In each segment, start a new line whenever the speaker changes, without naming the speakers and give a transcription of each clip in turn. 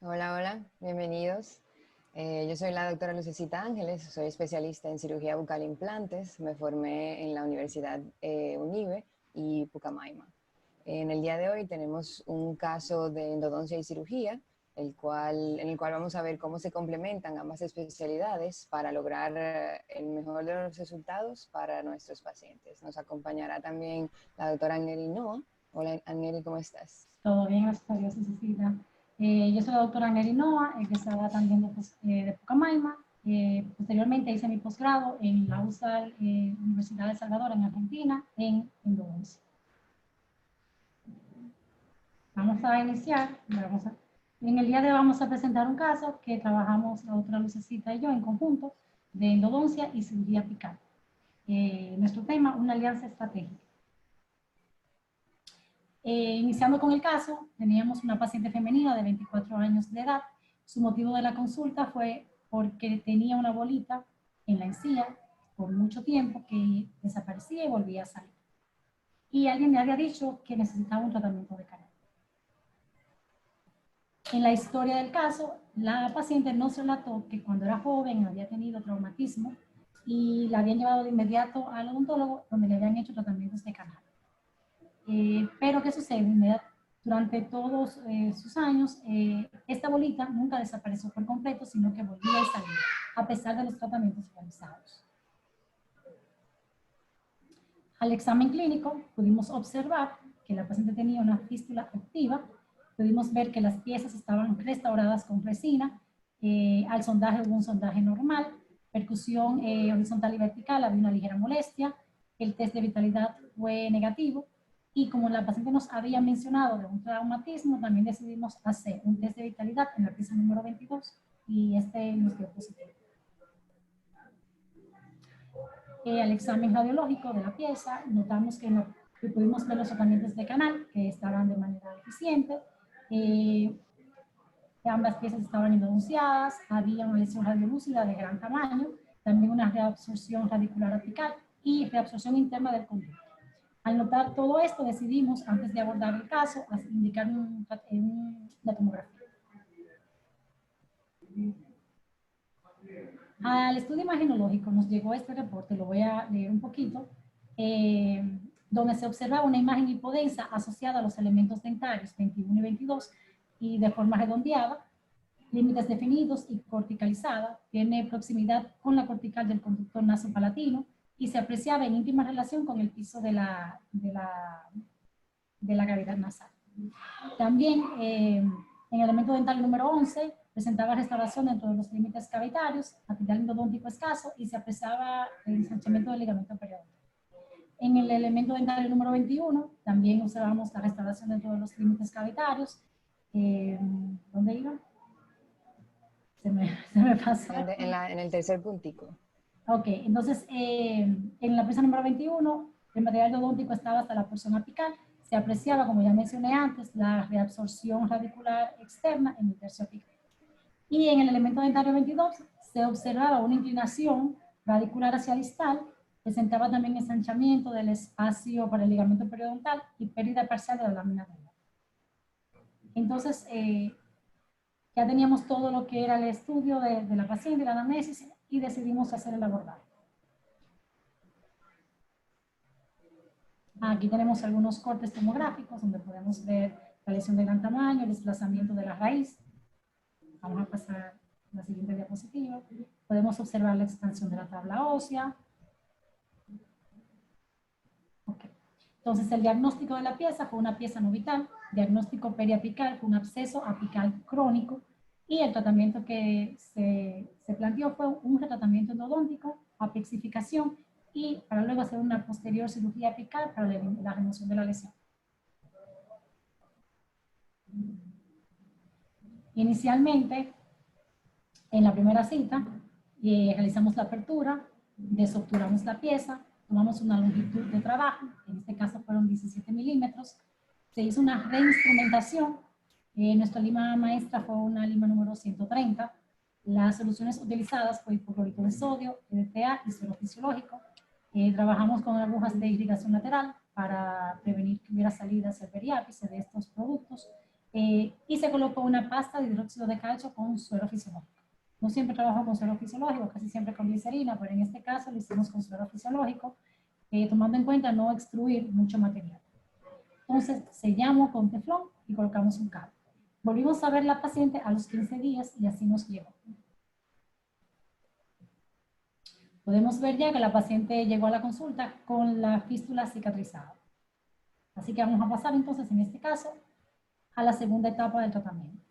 Hola, hola, bienvenidos. Yo soy la doctora Lucecita Ángeles, soy especialista en cirugía bucal e implantes. Me formé en la Universidad UNIBE y Pucamaima. En el día de hoy tenemos un caso de endodoncia y cirugía, en el cual vamos a ver cómo se complementan ambas especialidades para lograr el mejor de los resultados para nuestros pacientes. Nos acompañará también la doctora Anneli Noa. Hola, Anneli, ¿cómo estás?
Todo bien, gracias a Dios, Cecilia. Yo soy la doctora Anneli Noa, egresada también de Pucamaima. Posteriormente hice mi posgrado en la USAL, Universidad de El Salvador, en Argentina, en endodoncia. Vamos a iniciar. En el día de hoy vamos a presentar un caso que trabajamos la doctora Lucecita y yo en conjunto de endodoncia y cirugía apical. Nuestro tema, una alianza estratégica. Iniciando con el caso, teníamos una paciente femenina de 24 años de edad. Su motivo de la consulta fue porque tenía una bolita en la encía por mucho tiempo que desaparecía y volvía a salir. Y alguien le había dicho que necesitaba un tratamiento de canal. En la historia del caso, la paciente nos relató que cuando era joven había tenido traumatismo y la habían llevado de inmediato al odontólogo donde le habían hecho tratamientos de canal. Pero ¿qué sucede? Durante todos sus años, esta bolita nunca desapareció por completo, sino que volvía a salir, a pesar de los tratamientos realizados. Al examen clínico, pudimos observar que la paciente tenía una fístula activa, pudimos ver que las piezas estaban restauradas con resina, al sondaje hubo un sondaje normal, percusión horizontal y vertical, había una ligera molestia, el test de vitalidad fue negativo, y como la paciente nos había mencionado de un traumatismo, también decidimos hacer un test de vitalidad en la pieza número 22 y este nos dio positivo. Al examen radiológico de la pieza, notamos que pudimos ver los tratamientos de canal que estaban de manera eficiente. Ambas piezas estaban endodonciadas, había una lesión radiolúcida de gran tamaño, también una reabsorción radicular apical y reabsorción interna del conducto. Al notar todo esto, decidimos, antes de abordar el caso, indicar una tomografía. Al estudio imagenológico nos llegó este reporte, lo voy a leer un poquito, donde se observaba una imagen hipodensa asociada a los elementos dentarios 21 y 22 y de forma redondeada, límites definidos y corticalizada, tiene proximidad con la cortical del conducto nasopalatino y se apreciaba en íntima relación con el piso de la cavidad nasal. También en el elemento dental número 11 presentaba restauración dentro de los límites cavitarios, material endodóntico escaso y se apreciaba el ensanchamiento del ligamento periodontal. En el elemento dental número 21 también observamos la restauración dentro de los límites cavitarios. ¿Dónde iba? Se me pasó.
En el tercer puntico.
Ok, entonces en la pieza número 21 el material endodóntico estaba hasta la porción apical. Se apreciaba, como ya mencioné antes, la reabsorción radicular externa en el tercio apical. Y en el elemento dentario 22 se observaba una inclinación radicular hacia distal, presentaba también ensanchamiento del espacio para el ligamento periodontal y pérdida parcial de la lámina dental. Entonces, ya teníamos todo lo que era el estudio de la paciente, la anamnesis, y decidimos hacer el abordaje. Aquí tenemos algunos cortes tomográficos donde podemos ver la lesión de gran tamaño, el desplazamiento de la raíz. Vamos a pasar a la siguiente diapositiva. Podemos observar la expansión de la tabla ósea. Okay. Entonces, el diagnóstico de la pieza fue una pieza no vital, diagnóstico periapical fue un absceso apical crónico, y el tratamiento que se planteó fue un retratamiento endodóntico, apexificación, y para luego hacer una posterior cirugía apical para la remoción de la lesión. Inicialmente, en la primera cita, realizamos la apertura, desobturamos la pieza, tomamos una longitud de trabajo, en este caso fueron 17 milímetros, se hizo una reinstrumentación, nuestra lima maestra fue una lima número 130, las soluciones utilizadas fue hipoclorito de sodio, EDTA y suero fisiológico. Trabajamos con agujas de irrigación lateral para prevenir que hubiera salidas al periápice de estos productos. y se colocó una pasta de hidróxido de calcio con suero fisiológico. No siempre trabajo con suero fisiológico, casi siempre con glicerina, pero en este caso lo hicimos con suero fisiológico, tomando en cuenta no extruir mucho material. Entonces sellamos con teflón y colocamos un cable. Volvimos a ver la paciente a los 15 días y así nos llegó. Podemos ver ya que la paciente llegó a la consulta con la fístula cicatrizada. Así que vamos a pasar entonces en este caso a la segunda etapa del tratamiento.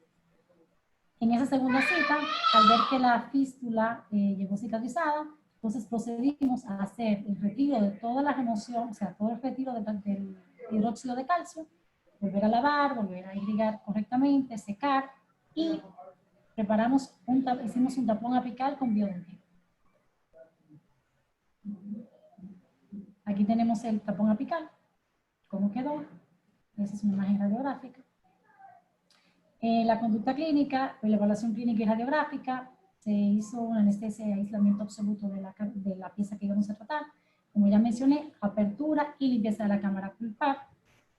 En esa segunda cita, al ver que la fístula llegó cicatrizada, entonces procedimos a hacer el retiro de toda la remoción, o sea, todo el retiro del hidróxido de calcio, volver a lavar, volver a irrigar correctamente, secar y hicimos un tapón apical con biodentino. Aquí tenemos el tapón apical, cómo quedó. Esa es una imagen radiográfica. La conducta clínica, la evaluación clínica y radiográfica, se hizo una anestesia y aislamiento absoluto de la pieza que íbamos a tratar. Como ya mencioné, apertura y limpieza de la cámara pulpar,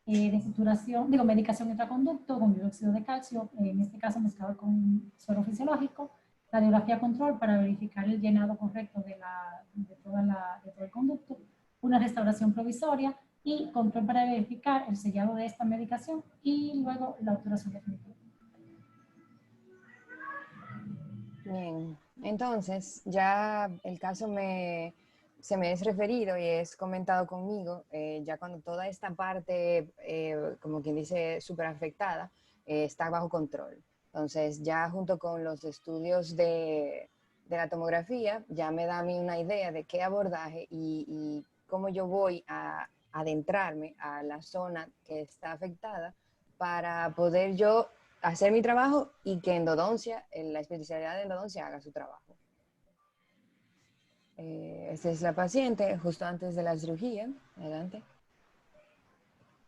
medicación intraconducto con dióxido de calcio, en este caso mezclado con suero fisiológico, radiografía control para verificar el llenado correcto de todo el conducto, una restauración provisoria y control para verificar el sellado de esta medicación y luego la obturación definitiva.
Bien, entonces ya el caso se me es referido y es comentado conmigo, ya cuando toda esta parte, como quien dice, súper afectada, está bajo control. Entonces ya junto con los estudios de la tomografía, ya me da a mí una idea de qué abordaje y cómo yo voy a adentrarme a la zona que está afectada para poder yo hacer mi trabajo y que endodoncia, la especialidad de endodoncia haga su trabajo. Esta es la paciente justo antes de la cirugía. Adelante.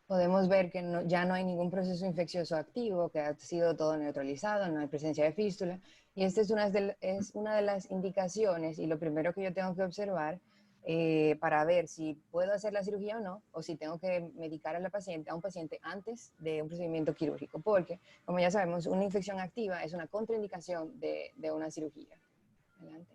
Podemos ver que ya no hay ningún proceso infeccioso activo, que ha sido todo neutralizado, no hay presencia de fístula. Y esta es una de las indicaciones y lo primero que yo tengo que observar para ver si puedo hacer la cirugía o no, o si tengo que medicar a un paciente antes de un procedimiento quirúrgico, porque, como ya sabemos, una infección activa es una contraindicación de una cirugía. Adelante.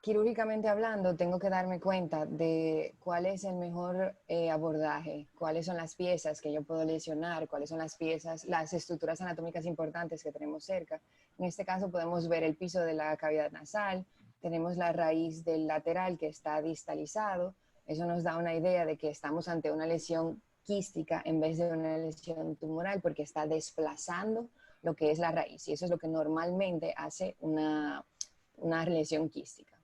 Quirúrgicamente hablando, tengo que darme cuenta de cuál es el mejor abordaje, cuáles son las piezas que yo puedo lesionar, cuáles son las piezas, las estructuras anatómicas importantes que tenemos cerca. En este caso podemos ver el piso de la cavidad nasal, tenemos la raíz del lateral que está distalizado. Eso nos da una idea de que estamos ante una lesión quística en vez de una lesión tumoral porque está desplazando lo que es la raíz y eso es lo que normalmente hace una lesión quística.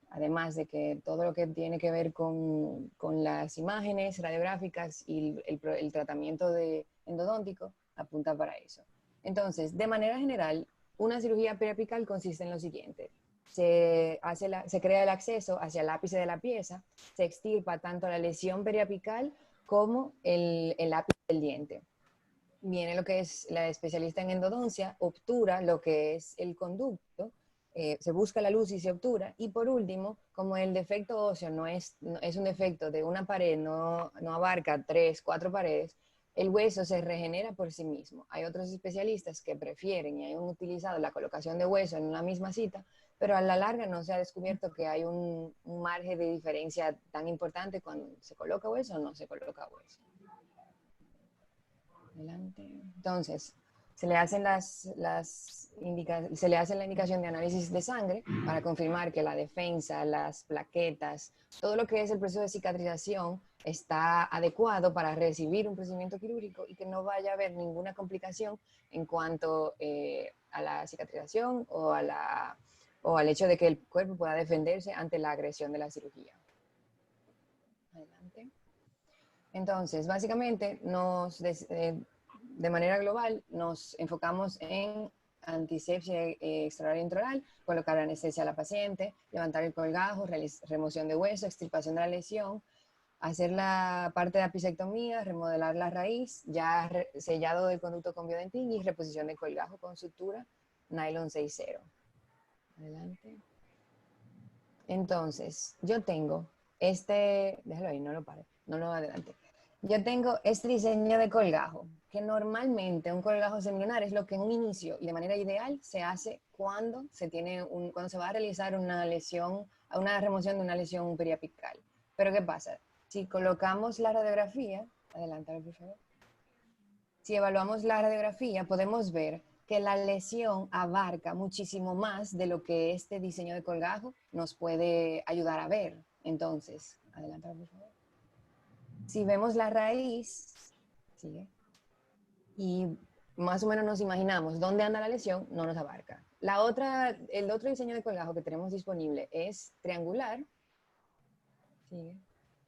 Además de que todo lo que tiene que ver con las imágenes radiográficas y el tratamiento endodóntico apunta para eso. Entonces, de manera general, una cirugía periapical consiste en lo siguiente. Se crea el acceso hacia el ápice de la pieza, se extirpa tanto la lesión periapical como el ápice del diente. Viene lo que es la especialista en endodoncia, obtura lo que es el conducto, se busca la luz y se obtura. Y por último, como el defecto óseo es un defecto de una pared, no abarca 3, 4 paredes, el hueso se regenera por sí mismo. Hay otros especialistas que prefieren y han utilizado la colocación de hueso en una misma cita, pero a la larga no se ha descubierto que hay un margen de diferencia tan importante cuando se coloca hueso o no se coloca hueso. Adelante. Entonces, se le hacen se le hace la indicación de análisis de sangre para confirmar que la defensa, las plaquetas, todo lo que es el proceso de cicatrización está adecuado para recibir un procedimiento quirúrgico y que no vaya a haber ninguna complicación en cuanto a la cicatrización o al hecho de que el cuerpo pueda defenderse ante la agresión de la cirugía. Adelante. Entonces, básicamente, de manera global, nos enfocamos en antisepsia extraoral e intraoral, colocar anestesia a la paciente, levantar el colgajo, remoción de hueso, extirpación de la lesión, hacer la parte de apicectomía, remodelar la raíz, ya sellado del conducto con biodentín y reposición del colgajo con sutura nylon 6.0. Adelante. Entonces, yo tengo déjalo ahí, no lo pare, no lo adelante. Yo tengo este diseño de colgajo, que normalmente un colgajo semilunar es lo que en un inicio y de manera ideal se hace cuando cuando se va a realizar una lesión, una remoción de una lesión periapical. Pero ¿qué pasa? Si colocamos la radiografía, adelántalo por favor. Si evaluamos la radiografía, podemos ver que la lesión abarca muchísimo más de lo que este diseño de colgajo nos puede ayudar a ver. Entonces, adelántalo por favor. Si vemos la raíz, sigue, y más o menos nos imaginamos dónde anda la lesión, no nos abarca. El otro diseño de colgajo que tenemos disponible es triangular. Sigue.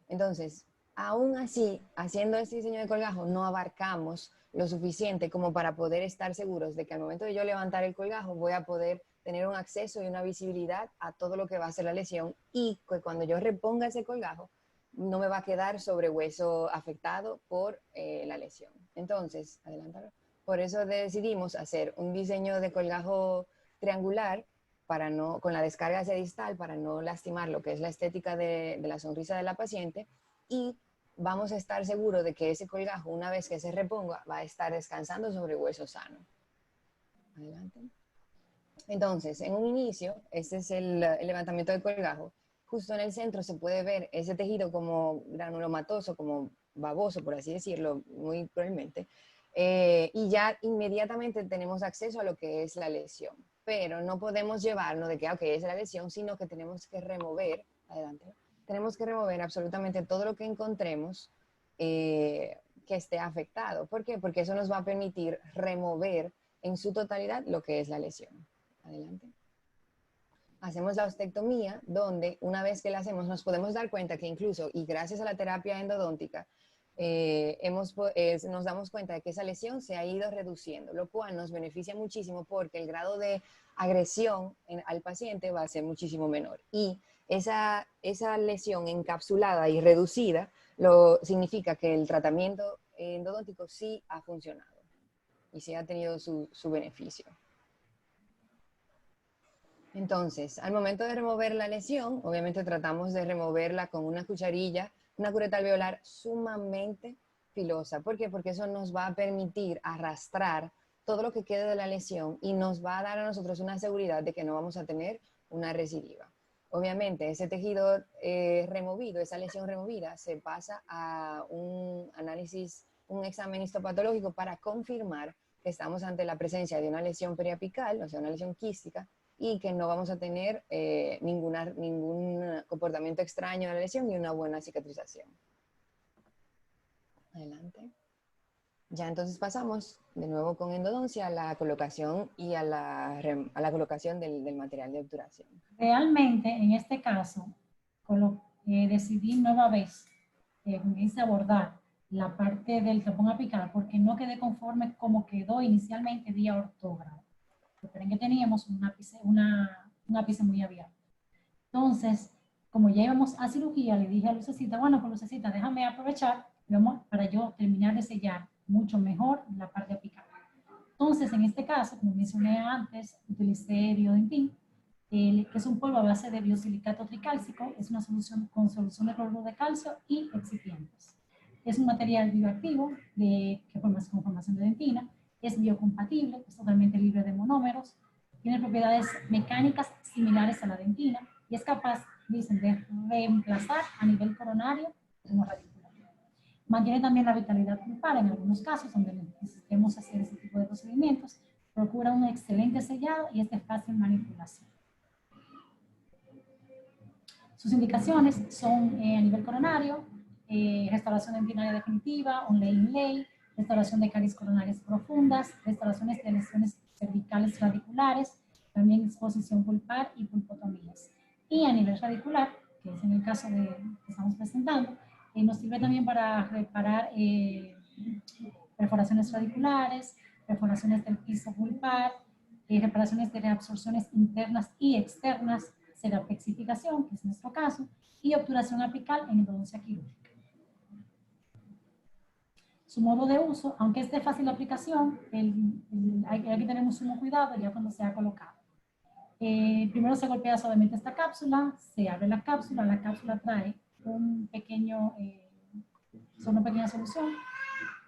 Entonces, aún así, haciendo este diseño de colgajo, no abarcamos lo suficiente como para poder estar seguros de que al momento de yo levantar el colgajo voy a poder tener un acceso y una visibilidad a todo lo que va a ser la lesión y que cuando yo reponga ese colgajo no me va a quedar sobre hueso afectado por la lesión. Entonces, adelántalo. Por eso decidimos hacer un diseño de colgajo triangular con la descarga hacia distal para no lastimar lo que es la estética de la sonrisa de la paciente y vamos a estar seguros de que ese colgajo, una vez que se reponga, va a estar descansando sobre hueso sano. Adelante. Entonces, en un inicio, este es el levantamiento del colgajo. Justo en el centro se puede ver ese tejido como granulomatoso, como baboso, por así decirlo, muy cruelmente. Y ya inmediatamente tenemos acceso a lo que es la lesión. Pero no podemos llevarnos de que, ok, es la lesión, sino que tenemos que remover, adelante, tenemos que remover absolutamente todo lo que encontremos que esté afectado. ¿Por qué? Porque eso nos va a permitir remover en su totalidad lo que es la lesión. Adelante. Hacemos la ostectomía, donde una vez que la hacemos nos podemos dar cuenta que incluso, y gracias a la terapia endodóntica, nos damos cuenta de que esa lesión se ha ido reduciendo, lo cual nos beneficia muchísimo porque el grado de agresión al paciente va a ser muchísimo menor. Y esa lesión encapsulada y reducida significa que el tratamiento endodóntico sí ha funcionado y sí ha tenido su beneficio. Entonces, al momento de remover la lesión, obviamente tratamos de removerla con una cucharilla, una cureta alveolar sumamente filosa. ¿Por qué? Porque eso nos va a permitir arrastrar todo lo que quede de la lesión y nos va a dar a nosotros una seguridad de que no vamos a tener una recidiva. Obviamente, ese tejido removido, esa lesión removida, se pasa a un análisis, un examen histopatológico para confirmar que estamos ante la presencia de una lesión periapical, o sea, una lesión quística, y que no vamos a tener ningún comportamiento extraño de la lesión y una buena cicatrización. Adelante. Ya entonces pasamos de nuevo con endodoncia a la colocación y a la colocación del material de obturación.
Realmente, en este caso, decidí nueva vez comience a abordar la parte del tapón apical porque no quedé conforme como quedó inicialmente vía ortógrafo. Recuerden que teníamos un ápice muy abierto. Entonces, como ya íbamos a cirugía, le dije a Lucecita, bueno, pues Lucecita, déjame aprovechar para yo terminar de sellar mucho mejor la parte apical. Entonces, en este caso, como mencioné antes, utilicé Biodentin, que es un polvo a base de biosilicato tricálcico, es una solución con solución de cloruro de calcio y excipientes. Es un material bioactivo con formación de dentina, es biocompatible, es totalmente libre de monómeros, tiene propiedades mecánicas similares a la dentina y es capaz, dicen, de reemplazar a nivel coronario como radicular. Mantiene también la vitalidad pulpar en algunos casos donde necesitemos hacer ese tipo de procedimientos, procura un excelente sellado y es de fácil manipulación. Sus indicaciones son a nivel coronario, restauración dentinaria definitiva, onlay inlay, restauración de caries coronarias profundas, restauraciones de lesiones cervicales radiculares, también exposición pulpar y pulpotomías. Y a nivel radicular, que es en el caso que estamos presentando, nos sirve también para reparar perforaciones radiculares, perforaciones del piso pulpar, reparaciones de reabsorciones internas y externas, cerapexificación, que es nuestro caso, y obturación apical en endodoncia quirúrgica. Su modo de uso, aunque es de fácil aplicación, hay que tener un sumo cuidado ya cuando se ha colocado. Primero se golpea suavemente esta cápsula, se abre la cápsula trae un pequeño son una pequeña solución.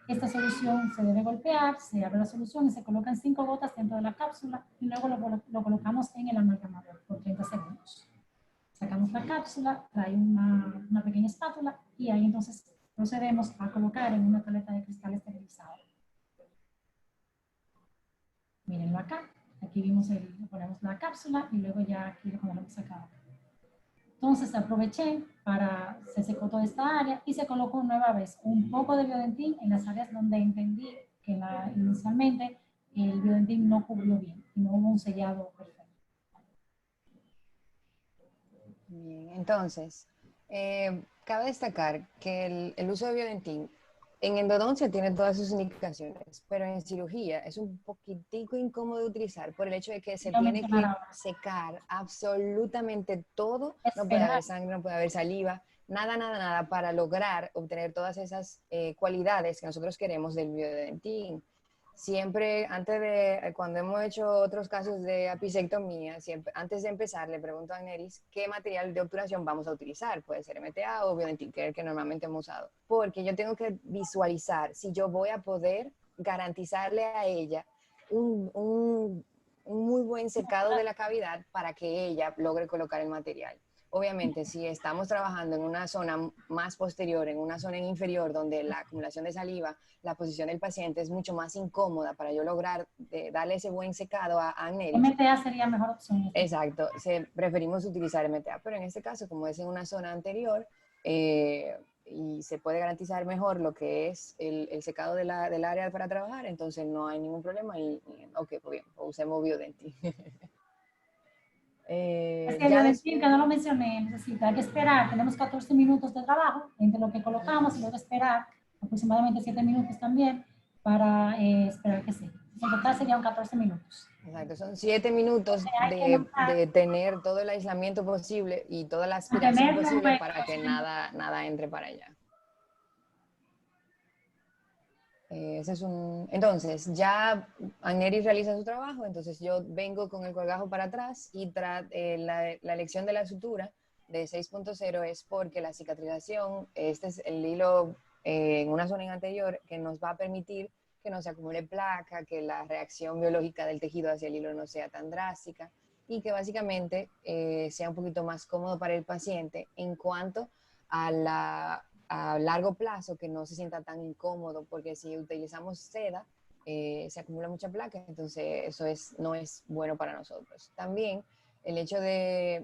Esta solución se debe golpear, se abre la solución y se colocan 5 gotas dentro de la cápsula y luego lo colocamos en el amalgamador por 30 segundos. Sacamos la cápsula, trae una pequeña espátula y ahí entonces procedemos a colocar en una paleta de cristal esterilizado. Mírenlo acá, aquí vimos ponemos la cápsula y luego ya aquí lo ponemos acá. Entonces aproveché se secó toda esta área y se colocó nueva vez un poco de biodentín en las áreas donde entendí que inicialmente el biodentín no cubrió bien y no hubo un sellado perfecto.
Bien, entonces, cabe destacar que el uso de biodentín en endodoncia tiene todas sus indicaciones, pero en cirugía es un poquitico incómodo de utilizar por el hecho de que se tiene que secar absolutamente todo. No puede haber sangre, no puede haber saliva, nada, nada, nada para lograr obtener todas esas cualidades que nosotros queremos del biodentín. Siempre, cuando hemos hecho otros casos de apicectomía, siempre, antes de empezar, le pregunto a Agneris qué material de obturación vamos a utilizar. Puede ser MTA o biodentín, que es el que normalmente hemos usado. Porque yo tengo que visualizar si yo voy a poder garantizarle a ella un muy buen secado de la cavidad para que ella logre colocar el material. Obviamente, si estamos trabajando en una zona más posterior, en una zona inferior, donde la acumulación de saliva, la posición del paciente es mucho más incómoda para yo lograr darle ese buen secado a Agneris.
MTA sería mejor opción.
Exacto, preferimos utilizar MTA, pero en este caso, como es en una zona anterior, y se puede garantizar mejor lo que es el secado del área para trabajar, entonces no hay ningún problema ok, pues bien, pues usemos biodentín.
Es que el biodentín, que no lo mencioné, necesita que esperar, tenemos 14 minutos de trabajo entre lo que colocamos y luego esperar aproximadamente 7 minutos también para esperar que seque. En total serían 14 minutos.
Exacto, son 7 minutos de tener todo el aislamiento posible y toda la aspiración posible para que nada entre para allá. Entonces, ya Agneris realiza su trabajo, entonces yo vengo con el colgajo para atrás y la elección de la sutura de 6.0 es porque la cicatrización, este es el hilo en una zona anterior que nos va a permitir que no se acumule placa, que la reacción biológica del tejido hacia el hilo no sea tan drástica y que básicamente sea un poquito más cómodo para el paciente en cuanto a largo plazo, que no se sienta tan incómodo, porque si utilizamos seda, se acumula mucha placa, entonces eso no es bueno para nosotros. También el hecho de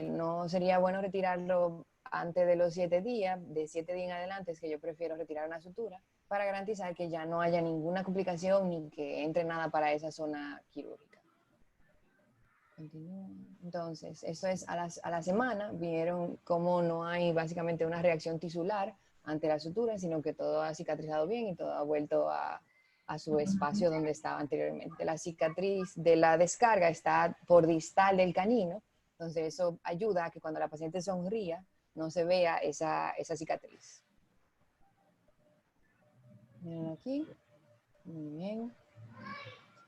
no sería bueno retirarlo antes de los 7 días, de 7 días en adelante es que yo prefiero retirar una sutura para garantizar que ya no haya ninguna complicación ni que entre nada para esa zona quirúrgica. Entonces, eso es a la semana, vieron cómo no hay básicamente una reacción tisular ante la sutura, sino que todo ha cicatrizado bien y todo ha vuelto a su espacio donde estaba anteriormente. La cicatriz de la descarga está por distal del canino, entonces eso ayuda a que cuando la paciente sonría no se vea esa cicatriz. Miren aquí, muy bien.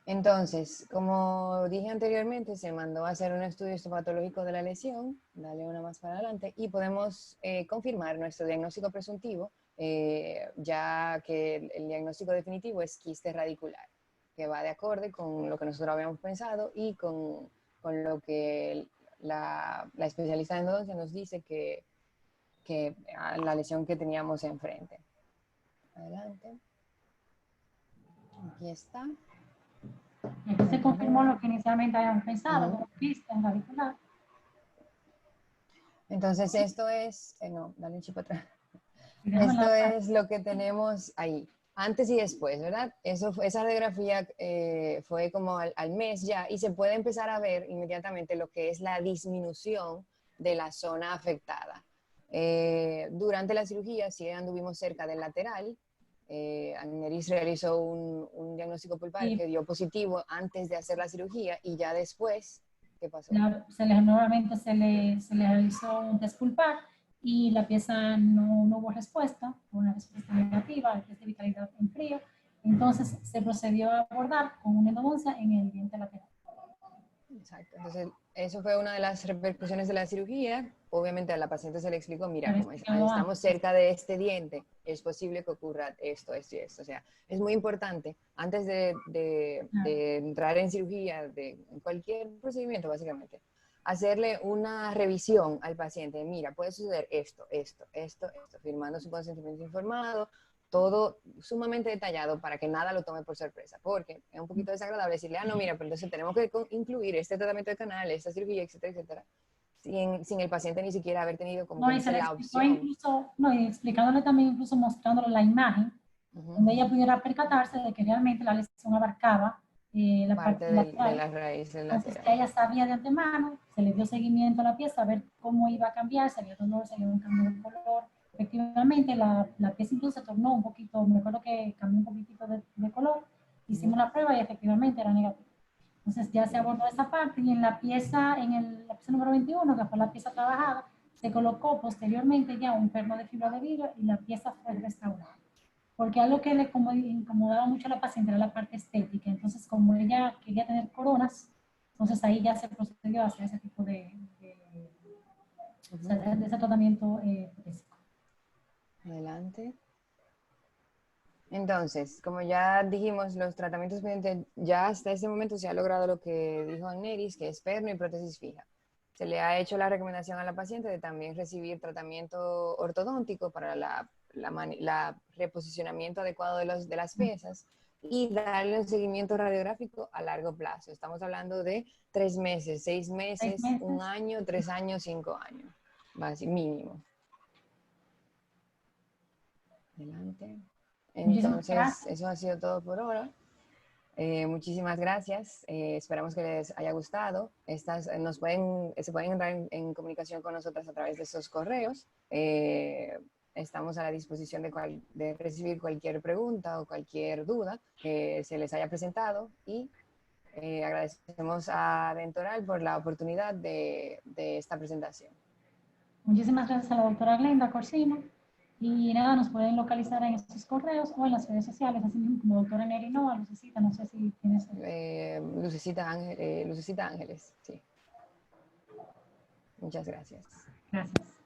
Entonces, como dije anteriormente, se mandó a hacer un estudio histopatológico de la lesión, dale una más para adelante, y podemos confirmar nuestro diagnóstico presuntivo, ya que el diagnóstico definitivo es quiste radicular, que va de acorde con lo que nosotros habíamos pensado y con lo que la especialista de endodoncia nos dice que la lesión que teníamos enfrente. Adelante. Aquí está.
Aquí se confirmó lo que inicialmente habíamos pensado, como quiste radicular.
Entonces esto es, no, dale un chip atrás. Esto es lo que tenemos ahí, antes y después, ¿verdad? Esa radiografía fue como al mes ya y se puede empezar a ver inmediatamente lo que es la disminución de la zona afectada. Durante la cirugía sí anduvimos cerca del lateral. Agneris realizó un diagnóstico pulpar que dio positivo antes de hacer la cirugía y ya después, ¿qué pasó?
Nuevamente se le realizó un test pulpar y la pieza no hubo respuesta, una respuesta negativa, el test de vitalidad en frío. Entonces se procedió a abordar con una endodoncia en el diente lateral.
Exacto, entonces eso fue una de las repercusiones de la cirugía. Obviamente a la paciente se le explicó, mira, como estamos cerca de este diente, es posible que ocurra esto, esto y esto. O sea, es muy importante, antes de entrar en cirugía, en cualquier procedimiento básicamente, hacerle una revisión al paciente. Mira, puede suceder esto, esto, esto, esto, firmando su consentimiento informado, todo sumamente detallado para que nada lo tome por sorpresa, porque es un poquito desagradable decirle, no, mira, pero entonces tenemos que incluir este tratamiento de canal, esta cirugía, etcétera, etcétera, sin el paciente ni siquiera haber tenido como
No,
que
y se le
la
explicó
opción.
incluso, no, y explicándole también, incluso mostrándole la imagen, donde ella pudiera percatarse de que realmente la lesión abarcaba la
Parte
parte
de
lateral.
la raíz
Entonces
lateral.
ya ella sabía de antemano, se le dio seguimiento a la pieza, a ver cómo iba a cambiar, si había dolor, si había un cambio de color. Efectivamente, la pieza incluso se tornó un poquito, me acuerdo que cambió un poquitito de color, hicimos la prueba y efectivamente era negativo. Entonces ya se abordó esa parte y en la pieza número 21, que fue la pieza trabajada, se colocó posteriormente ya un perno de fibra de vidrio y la pieza fue restaurada. Porque algo que le incomodaba mucho a la paciente era la parte estética. Entonces, como ella quería tener coronas, entonces ahí ya se procedió a hacer ese tipo o sea, de ese tratamiento físico.
Adelante. Entonces, como ya dijimos, los tratamientos pendientes, ya hasta este momento se ha logrado lo que dijo Agneris, que es perno y prótesis fija. Se le ha hecho la recomendación a la paciente de también recibir tratamiento ortodóntico para la reposicionamiento adecuado de las piezas y darle un seguimiento radiográfico a largo plazo. Estamos hablando de 3 meses, 6
6
meses,
meses.
1 año, 3 años, 5 años, mínimo. Adelante.
Muchísimas
Entonces,
gracias.
eso ha sido todo por ahora. Muchísimas gracias. Esperamos que les haya gustado. Se pueden entrar en comunicación con nosotras a través de esos correos. Estamos a la disposición de recibir cualquier pregunta o cualquier duda que se les haya presentado y agradecemos a Dentoral por la oportunidad de esta presentación.
Muchísimas gracias a la doctora Glenda Corsino. Y nada, nos pueden localizar en estos correos o en las redes sociales, así mismo como doctora Nerinoa, Lucecita, no sé si tienes...
Lucecita Ángeles, sí. Muchas gracias.
Gracias.